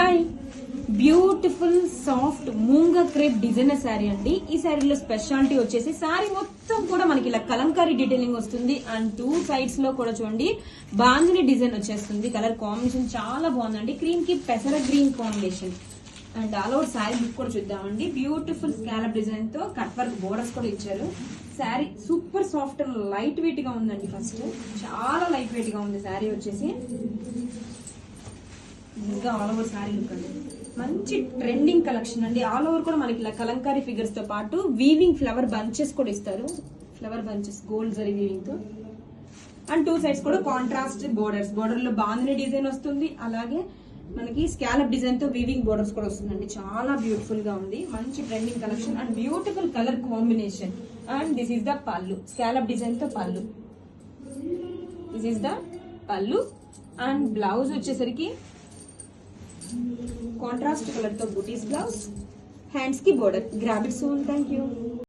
Hi, beautiful soft మూంగా crepe designer sari అండి. ఈ శారీలో స్పెషాలిటీ వచ్చేసి శారీ మొత్తం కూడా మనకి ఇలా కలంకారీ డీటెయిలింగ్ వస్తుంది అండ్ టూ సైడ్స్ లో కూడా చూడండి బాందిని డిజైన్ వచ్చేస్తుంది. కలర్ కాంబినేషన్ చాలా బాగుందండి. క్రీమ్ కి పెసర green combination and all over sari look కూడా చూద్దామండి. బ్యూటిఫుల్ స్కాలప్ డిజైన్ తో కట్ వర్క్ బోర్డర్స్ కూడా ఇచ్చారు. Sari super soft and light weight గా ఉందండి. ఫస్ట్ చాలా లైట్ వెయిట్ గా ఉంది శారీ వచ్చేసి. ఇంకా ఆల్ ఓవర్ శారీ లుక్ అండి, మంచి ట్రెండింగ్ కలెక్షన్ అండి. ఆల్ ఓవర్ కూడా మనకి ఇలా కలంకారీ ఫిగర్స్ తో పాటు వీవింగ్ ఫ్లవర్ బంచెస్ కూడా ఇస్తారు. Flower bunches gold zari weaving తో అండ్ టూ సైడ్స్ కూడా కాంట్రాస్ట్ బోర్డర్స్. బోర్డర్ లో బాందిని డిజైన్ వస్తుంది, అలాగే మనకి స్కాలప్ డిజైన్ తో వీవింగ్ బోర్డర్స్ కూడా వస్తుందండి. చాలా బ్యూటిఫుల్ గా ఉంది, మంచి trending collection and beautiful colour combination. And this is the పళ్ళు, స్కాలప్ డిజైన్ తో పళ్ళు. దిస్ ఈస్ ద పళ్ళు అండ్ బ్లౌజ్ వచ్చేసరికి కాంట్రాస్ట్ కలర్ తో బూటీస్ బ్లౌజ్, హ్యాండ్స్ కి border. Grab it soon. Thank you.